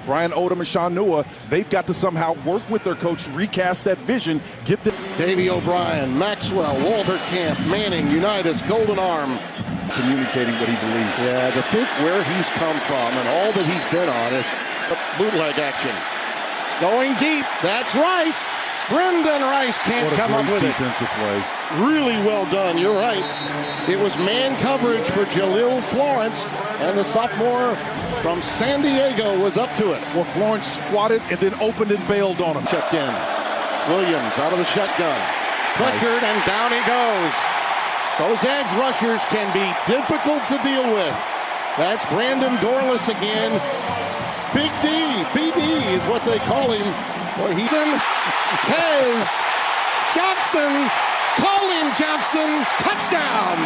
Brian Odom and Sean Nua, they've got to somehow work with their coach to recast that vision, get the... Davey O'Brien, Maxwell, Walter Camp, Manning, Unitas, Golden Arm. Communicating what he believes. Yeah, to think where he's come from and all that he's been on is bootleg action. Going deep, that's Rice. Brendan Rice can't come up with it. Defensive play. Really well done, you're right. It was man coverage for Jalil Florence, and the sophomore from San Diego was up to it. Well, Florence squatted and then opened and bailed on him. Checked in. Williams out of the shotgun. Pressured, and down he goes. Those edge rushers can be difficult to deal with. That's Brandon Dorless again. Big D, BD is what they call him. Boy, he's in. Tez Johnson, call him Johnson, touchdown.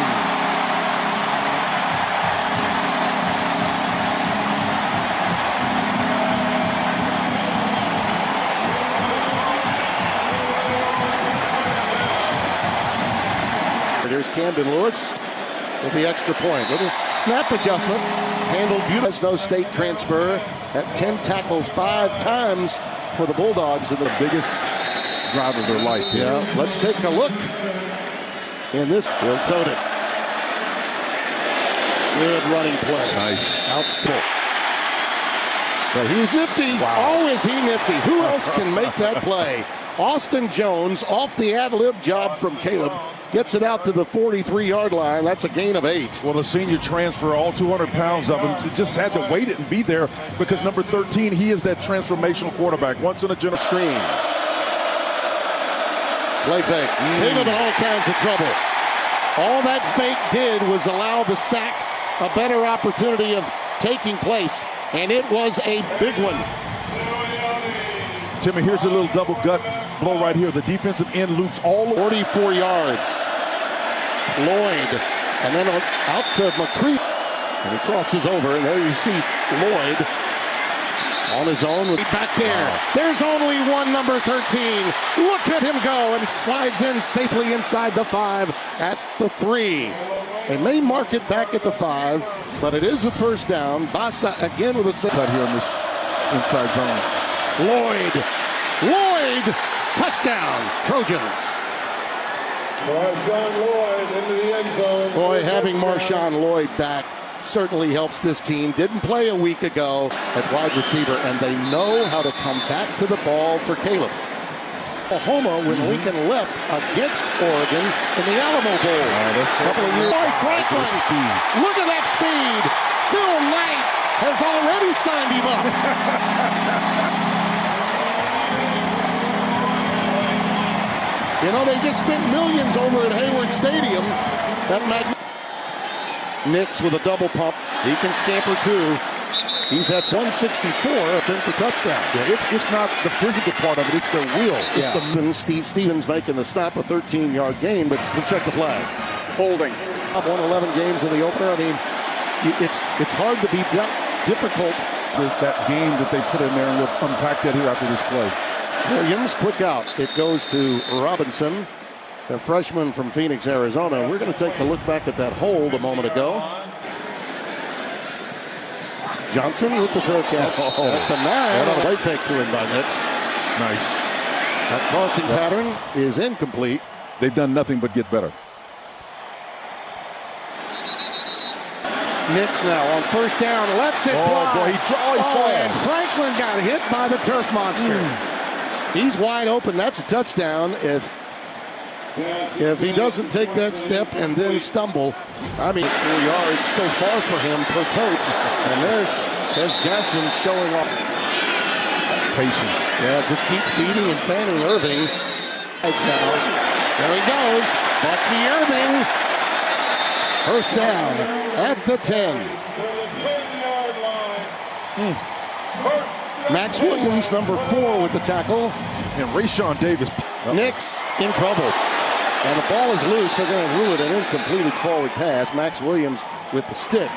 Here's Camden Lewis with the extra point. Little snap adjustment, handled beautifully. No state transfer at 10 tackles 5 times for the Bulldogs in the biggest drive of their life. Yeah, let's take a look. In this, Will tote it. Good running play. Nice. Outstanding. But he's nifty. Wow. Oh, is he nifty? Who else can make that play? Austin Jones off the ad-lib job from Caleb. Gets it out to the 43-yard line. That's a gain of 8. Well, the senior transfer, all 200 pounds of him, just had to wait it and be there because number 13, he is that transformational quarterback. Once in a general Screen. Play fake. Caleb in all kinds of trouble. All that fake did was allow the sack a better opportunity of taking place, and it was a big one. Timmy, here's a little double gut blow right here. The defensive end loops all 44 yards. Lloyd, and then out to McCree. And he crosses over, and there you see Lloyd on his own. Back there. There's only one number 13. Look at him go, and slides in safely inside the 5 at the 3. They may mark it back at the 5, but it is a first down. Basa again with a set cut here in this inside zone. Lloyd, touchdown, Trojans. Marshawn Lloyd into the end zone. Boy, having Marshawn Lloyd back certainly helps this team. Didn't play a week ago at wide receiver, and they know how to come back to the ball for Caleb. Oklahoma when Lincoln left against Oregon in the Alamo Bowl. A couple of years. Boy, Franklin, look at that speed. Phil Knight has already signed him up. You know, they just spent millions over at Hayward Stadium. Nix with a double pump. He can scamper too. He's at 164 up in for touchdown. Yeah, it's not the physical part of it, it's their will. It's Steve Stevens making the stop, a 13-yard gain, but we'll check the flag. Holding. Up 111 games in the opener. I mean, it's hard to be that difficult. That game that they put in there, and we'll unpack that here after this play. Williams, quick out. It goes to Robinson, the freshman from Phoenix, Arizona. We're going to take a look back at that hold a moment ago. Johnson with the fair catch at the 9. Play fake to him by Nix. Nice. That crossing pattern is incomplete. They've done nothing but get better. Nix now on first down, lets it fly. Boy, and Franklin got hit by the turf monster. He's wide open. That's a touchdown if he doesn't take that step and then stumble. I mean, 4 yards so far for him per tote. And there's Johnson showing off Patience. Yeah, just keep feeding and fanning Irving. Now. There he goes. Bucky Irving. First down at the 10. Max Williams, number 4 with the tackle. And Rayshawn Davis. Nix in trouble. And the ball is loose. They're going to rule it an incompleted forward pass. Max Williams with the stick.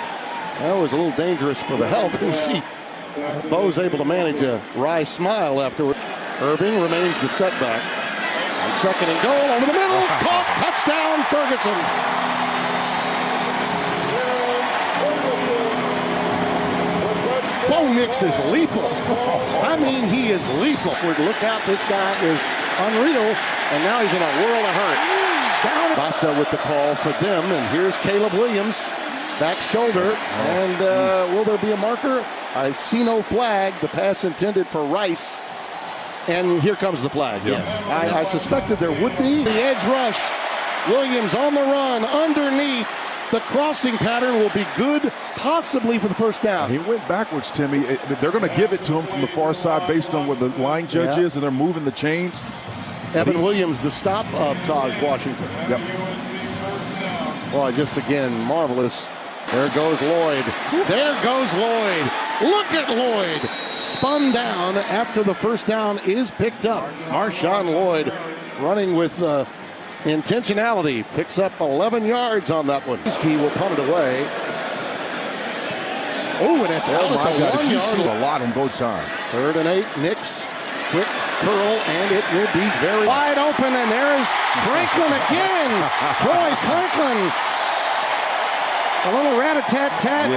That was a little dangerous for the health. You see, Bo's able to manage a wry smile afterward. Irving remains the setback. On second and goal over the middle. Caught. Touchdown, Ferguson. Oh, Nix is lethal. I mean, he is lethal. Look out, this guy is unreal, and now he's in a world of hurt. Bassa with the call for them, and here's Caleb Williams, back shoulder, and will there be a marker? I see no flag. The pass intended for Rice, and here comes the flag. Yes, I suspected there would be. The edge rush, Williams on the run, underneath. The crossing pattern will be good, possibly for the first down. He went backwards, Timmy. They're going to give it to him from the far side based on where the line judge is, and they're moving the chains. Evan Williams, the stop of Taj Washington. Yep. Boy, just again, marvelous. There goes Lloyd. There goes Lloyd. Look at Lloyd. Spun down after the first down is picked up. Marshawn Lloyd running with intentionality. Picks up 11 yards on that one. Ski will punt it away. Oh, and it's out my at the God. 1 You yard see line. a lot on both sides. 3rd and 8. Nix. Quick curl, and it will be very wide open, and there is Franklin again. Troy Franklin. A little rat-a-tat-tat.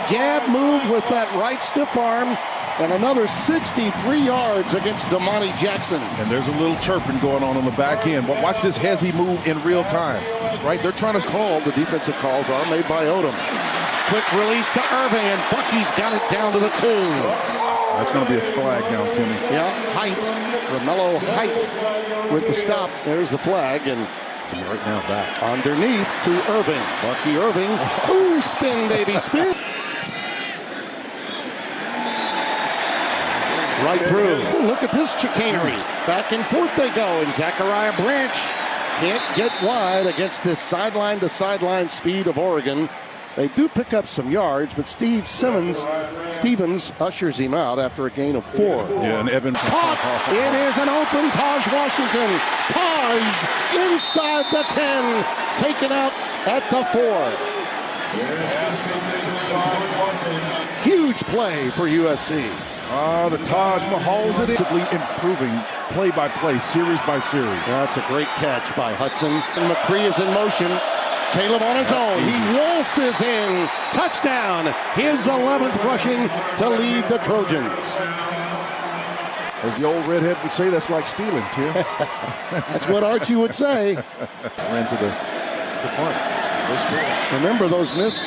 Jab move with that right stiff arm, and another 63 yards against Damani Jackson. And there's a little chirping going on the back end. But watch this hezzy move in real time. Right? They're trying to call. The defensive calls are made by Odom. Quick release to Irving, and Bucky's got it down to the 2. That's going to be a flag now, Timmy. Yeah, Height, Romello Height with the stop. There's the flag, and right now back underneath to Irving. Bucky Irving. Ooh, spin, baby, spin. Right through. Ooh, look at this chicanery. Back and forth they go, and Zachariah Branch can't get wide against this sideline-to-sideline speed of Oregon. They do pick up some yards, but Stevens ushers him out after a gain of 4. Yeah, and Evans caught. It is an open Taj Washington. Taj inside the 10, taken out at the 4. Huge play for USC. The Taj Mahal's it is. Improving play by play, series by series. That's a great catch by Hudson. And McCree is in motion. Caleb on his own. He waltzes in. Touchdown. His 11th rushing to lead the Trojans. As the old redhead would say, that's like stealing, Tim. That's what Archie would say. Ran to the front. Remember those missed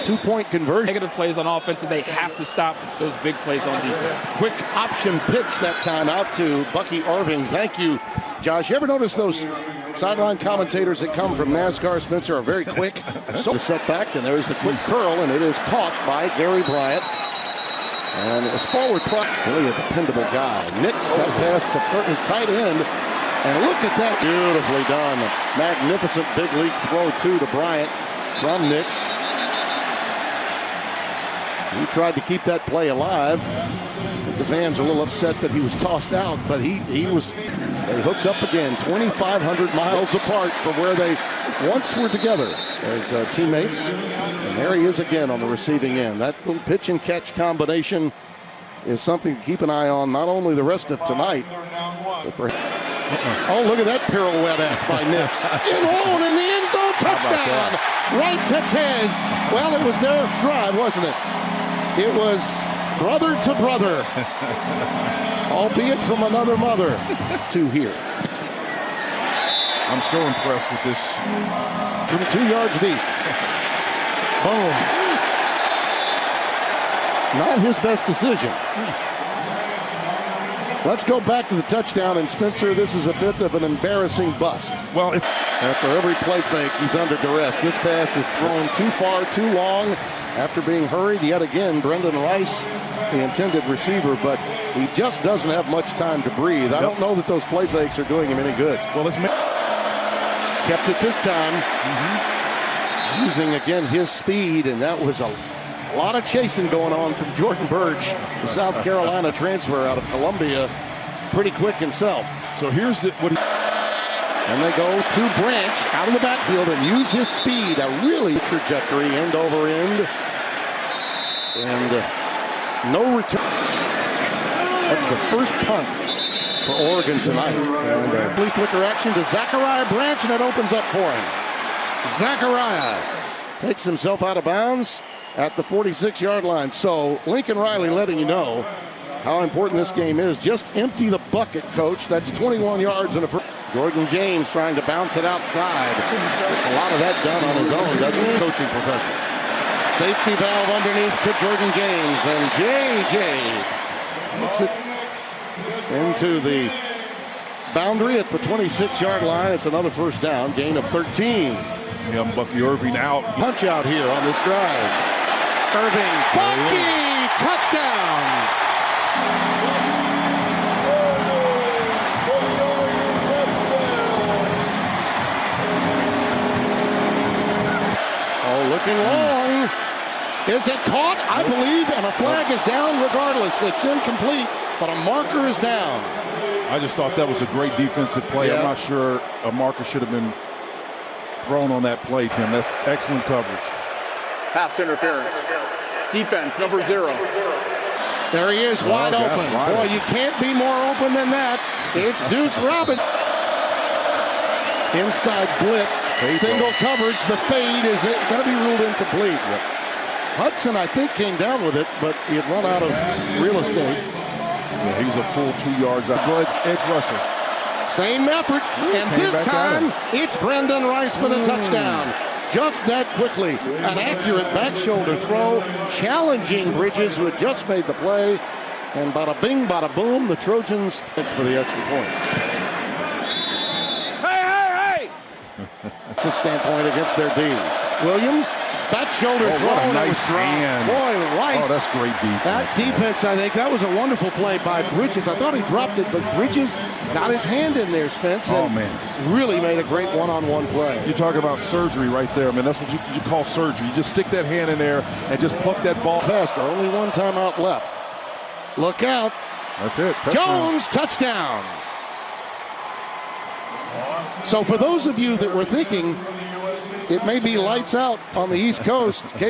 two-point conversions. Negative plays on offense, and they have to stop those big plays on defense. Quick option pitch that time out to Bucky Irving. Thank you, Josh. You ever notice those sideline commentators that come from NASCAR, Spencer, are very quick? So the setback, and there's the quick curl, and it is caught by Gary Bryant. And it's forward prop. Really a dependable guy. Nix that pass to his tight end. And look at that. Beautifully done. Magnificent big league throw, too, to Bryant from Nix. He tried to keep that play alive. The fans are a little upset that he was tossed out, but they hooked up again, 2,500 miles apart from where they once were together as teammates. And there he is again on the receiving end. That little pitch and catch combination is something to keep an eye on, not only the rest of tonight, but oh, look at that pirouette by Nix. In the end zone, touchdown! Right to Tez. Well, it was their drive, wasn't it? It was brother to brother, albeit from another mother, to here. I'm so impressed with this. From 2 yards deep. Boom. Not his best decision. Let's go back to the touchdown, and Spencer, this is a bit of an embarrassing bust. Well, after every play fake, he's under duress. This pass is thrown too far, too long. After being hurried yet again, Brendan Rice, the intended receiver, but he just doesn't have much time to breathe. I don't know that those play fakes are doing him any good. Well, kept it this time, using again his speed, and that was a lot of chasing going on from Jordan Birch, the South Carolina transfer out of Columbia, pretty quick himself. So here's and they go to Branch out of the backfield and use his speed, a really trajectory end over end, and no return. That's the first punt for Oregon tonight. And a flea flicker action to Zachariah Branch, and it opens up for him. Zachariah takes himself out of bounds at the 46-yard line. So Lincoln Riley letting you know how important this game is. Just empty the bucket, coach. That's 21 yards in a first. Jordan James trying to bounce it outside. Gets a lot of that done on his own, doesn't he? Coaching profession. Safety valve underneath to Jordan James. And J.J. gets it into the boundary at the 26-yard line. It's another first down. Gain of 13. Bucky Irving out. Punch out here on this drive. Irving. Bucky! Touchdown! Oh, looking long. Is it caught? I believe, and a flag is down regardless. It's incomplete, but a marker is down. I just thought that was a great defensive play. Yeah. I'm not sure a marker should have been thrown on that play, Tim. That's excellent coverage. Pass interference. Defense, number 0. There he is, wide God, open. right. Boy, you can't be more open than that. It's Deuce Robin. Inside blitz, single coverage. The fade is going to be ruled incomplete. Hudson, I think, came down with it, but he had run out of real estate. Yeah, he's a full 2 yards out. Good edge rusher. Same effort, and this time it's Brendan Rice for the touchdown. Just that quickly. An accurate back shoulder throw, challenging Bridges, who had just made the play. And bada bing, bada boom, the Trojans for the extra point. Hey! It's a standpoint against their D. Williams, back shoulder throw. What a and it was nice dropped. hand. Boy, Rice. Oh, that's great defense. That defense, I think, that was a wonderful play by Bridges. I thought he dropped it, but Bridges got his hand in there, Spence, and really made a great one-on-one play. You talk about surgery right there. I mean, that's what you call surgery. You just stick that hand in there and just pluck that ball. Faster, only one timeout left. Look out. That's it. Touchdown. Jones, touchdown. So for those of you that were thinking it may be lights out on the East Coast,